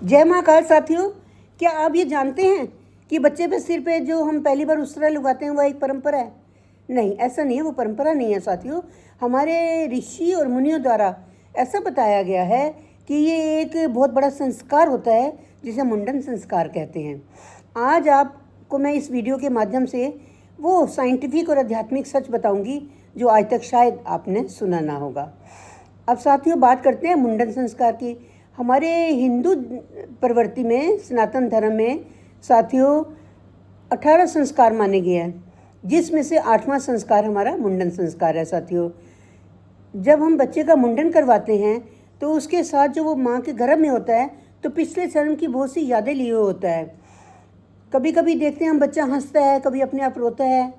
जय महाकाल साथियों, क्या आप ये जानते हैं कि बच्चे पे सिर पे जो हम पहली बार उसरा लगाते हैं वह एक परंपरा है? नहीं, ऐसा नहीं है, वो परंपरा नहीं है साथियों। हमारे ऋषि और मुनियों द्वारा ऐसा बताया गया है कि ये एक बहुत बड़ा संस्कार होता है जिसे मुंडन संस्कार कहते हैं। आज आपको मैं इस वीडियो के माध्यम से वो साइंटिफिक और आध्यात्मिक सच बताऊंगी जो आज तक शायद आपने सुना ना होगा। अब साथियों बात करते हैं मुंडन संस्कार की। हमारे हिंदू प्रवृत्ति में, सनातन धर्म में साथियों 18 संस्कार माने गए हैं, जिसमें से 8वां संस्कार हमारा मुंडन संस्कार है साथियों। जब हम बच्चे का मुंडन करवाते हैं तो उसके साथ जो वो माँ के गर्भ में होता है तो पिछले जन्म की बहुत सी यादें लिए हुए होता है। कभी कभी देखते हैं हम बच्चा हंसता है, कभी अपने आप रोता है।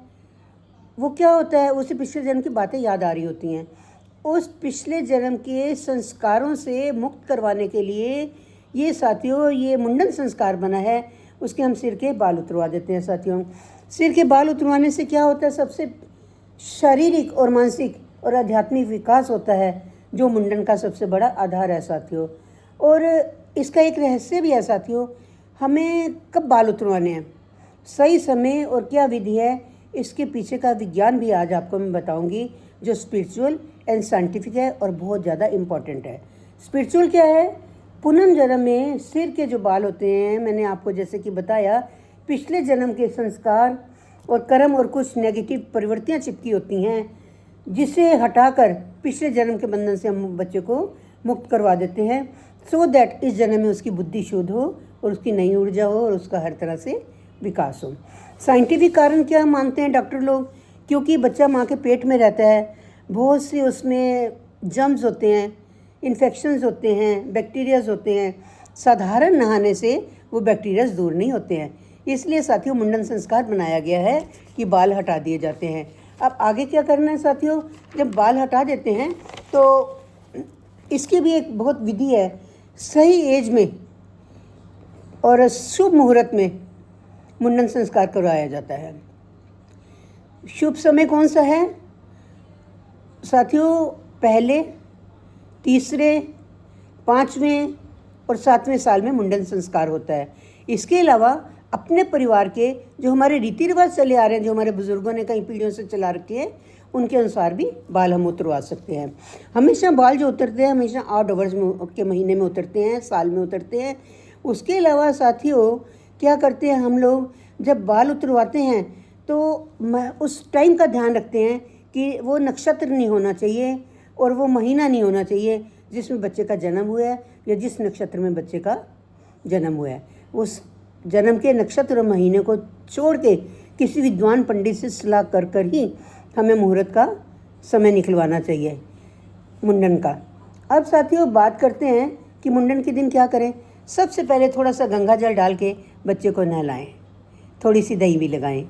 वो क्या होता है, उसे पिछले जन्म की बातें याद आ रही होती हैं। उस पिछले जन्म के संस्कारों से मुक्त करवाने के लिए ये साथियों ये मुंडन संस्कार बना है। उसके हम सिर के बाल उतरवा देते हैं साथियों। सिर के बाल उतरवाने से क्या होता है, सबसे शारीरिक और मानसिक और आध्यात्मिक विकास होता है, जो मुंडन का सबसे बड़ा आधार है साथियों। और इसका एक रहस्य भी है साथियों, हमें कब बाल उतरवाने हैं, सही समय और क्या विधि है, इसके पीछे का विज्ञान भी आज आपको मैं बताऊंगी, जो स्पिरिचुअल एंड साइंटिफिक है और बहुत ज़्यादा इम्पॉर्टेंट है। स्पिरिचुअल क्या है, पुनः जन्म में सिर के जो बाल होते हैं, मैंने आपको जैसे कि बताया, पिछले जन्म के संस्कार और कर्म और कुछ नेगेटिव प्रवृत्तियाँ चिपकी होती हैं, जिसे हटाकर पिछले जन्म के बंधन से हम बच्चे को मुक्त करवा देते हैं, सो दैट इस जन्म में उसकी बुद्धि शुद्ध हो और उसकी नई ऊर्जा हो और उसका हर तरह से विकास हो। साइंटिफिक कारण क्या मानते हैं डॉक्टर लोग, क्योंकि बच्चा माँ के पेट में रहता है, बहुत से उसमें जर्म्स होते हैं, इन्फेक्शंस होते हैं, बैक्टीरियाज होते हैं। साधारण नहाने से वो बैक्टीरियाज दूर नहीं होते हैं। इसलिए साथियों मुंडन संस्कार बनाया गया है कि बाल हटा दिए जाते हैं। अब आगे क्या करना है साथियों, जब बाल हटा देते हैं तो इसकी भी एक बहुत विधि है। सही एज में और शुभ मुहूर्त में मुंडन संस्कार करवाया जाता है। शुभ समय कौन सा है साथियों, पहले, तीसरे, 5वें और 7वें साल में मुंडन संस्कार होता है। इसके अलावा अपने परिवार के जो हमारे रीति रिवाज चले आ रहे हैं, जो हमारे बुजुर्गों ने कई पीढ़ियों से चला रखे हैं, उनके अनुसार भी बाल हम उतरवा सकते हैं। हमेशा बाल जो उतरते हैं हमेशा ऑड आवर्स के महीने में उतरते हैं, साल में उतरते हैं। उसके अलावा साथियों क्या करते हैं हम लोग, जब बाल उतरवाते हैं तो उस टाइम का ध्यान रखते हैं कि वो नक्षत्र नहीं होना चाहिए और वो महीना नहीं होना चाहिए जिसमें बच्चे का जन्म हुआ है, या जिस नक्षत्र में बच्चे का जन्म हुआ है उस जन्म के नक्षत्र और महीने को छोड़ के किसी विद्वान पंडित से सलाह कर कर ही हमें मुहूर्त का समय निकलवाना चाहिए मुंडन का। अब साथियों बात करते हैं कि मुंडन के दिन क्या करें। सबसे पहले थोड़ा सा गंगा जल डाल के बच्चे को नहलाएं, थोड़ी सी दही भी लगाएं।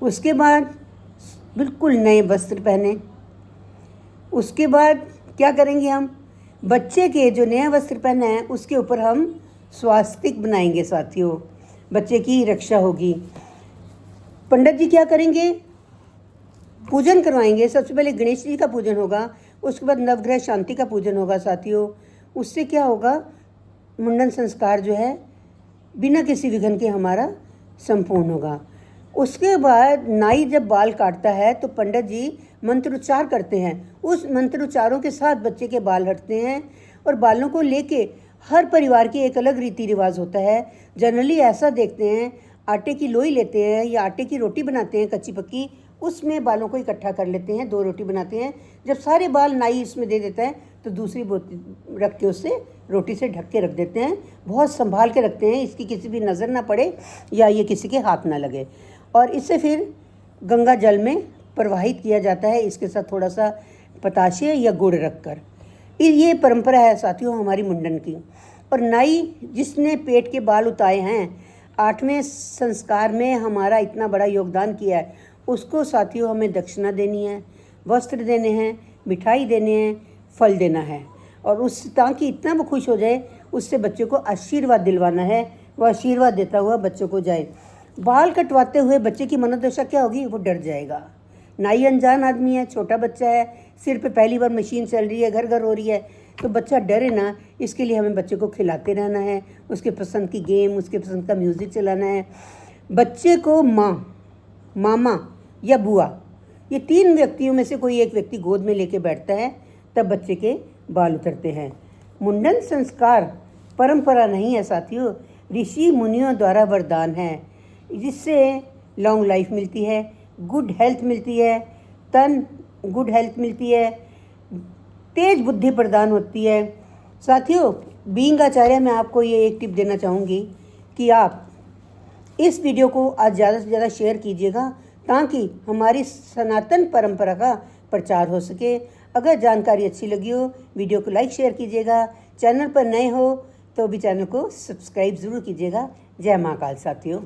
उसके बाद बिल्कुल नए वस्त्र पहने। उसके बाद क्या करेंगे, हम बच्चे के जो नया वस्त्र पहना है उसके ऊपर हम स्वास्तिक बनाएंगे साथियों, बच्चे की रक्षा होगी। पंडित जी क्या करेंगे, पूजन करवाएंगे। सबसे पहले गणेश जी का पूजन होगा, उसके बाद नवग्रह शांति का पूजन होगा साथियों। उससे क्या होगा, मुंडन संस्कार जो है बिना किसी विघ्न के हमारा संपूर्ण होगा। उसके बाद नाई जब बाल काटता है तो पंडित जी मंत्रोच्चार करते हैं। उस मंत्रोच्चारों के साथ बच्चे के बाल हटते हैं और बालों को लेके हर परिवार की एक अलग रीति रिवाज होता है। जनरली ऐसा देखते हैं, आटे की लोई लेते हैं या आटे की रोटी बनाते हैं कच्ची पक्की, उसमें बालों को इकट्ठा कर लेते हैं, 2 रोटी बनाते हैं। जब सारे बाल नाई इसमें दे देता है तो दूसरी बोतल रख के उससे रोटी से ढक के रख देते हैं। बहुत संभाल के रखते हैं, इसकी किसी भी नज़र ना पड़े या ये किसी के हाथ ना लगे। और इसे फिर गंगा जल में प्रवाहित किया जाता है, इसके साथ थोड़ा सा पताशे या गुड़ रखकर। ये परंपरा है साथियों हमारी मुंडन की। और नाई जिसने पेट के बाल उतारे हैं, 8वें संस्कार में हमारा इतना बड़ा योगदान किया है, उसको साथियों हमें दक्षिणा देनी है, वस्त्र देने हैं, मिठाई देने हैं, फल देना है। और उस ताकि इतना वो खुश हो जाए, उससे बच्चे को आशीर्वाद दिलवाना है, वो आशीर्वाद देता हुआ बच्चों को जाए। बाल कटवाते हुए बच्चे की मनोदशा क्या होगी, वो डर जाएगा। नाई अनजान आदमी है, छोटा बच्चा है, सिर पे पहली बार मशीन चल रही है, घर घर हो रही है, तो बच्चा डरे ना, इसके लिए हमें बच्चे को खिलाते रहना है, उसके पसंद की गेम, उसके पसंद का म्यूज़िक चलाना है। बच्चे को माँ, मामा या बुआ, ये 3 व्यक्तियों में से कोई एक व्यक्ति गोद में लेके बैठता है, तब बच्चे के बाल उतरते हैं। मुंडन संस्कार परंपरा नहीं है साथियों, ऋषि मुनियों द्वारा वरदान है, जिससे लॉन्ग लाइफ मिलती है, गुड हेल्थ मिलती है, गुड हेल्थ मिलती है, तेज बुद्धि प्रदान होती है। साथियों, बीइंग आचार्य मैं आपको ये एक टिप देना चाहूँगी कि आप इस वीडियो को आज ज़्यादा से ज़्यादा शेयर कीजिएगा, ताकि हमारी सनातन परंपरा का प्रचार हो सके। अगर जानकारी अच्छी लगी हो, वीडियो को लाइक शेयर कीजिएगा। चैनल पर नए हो तो भी चैनल को सब्सक्राइब ज़रूर कीजिएगा। जय महाकाल साथियों।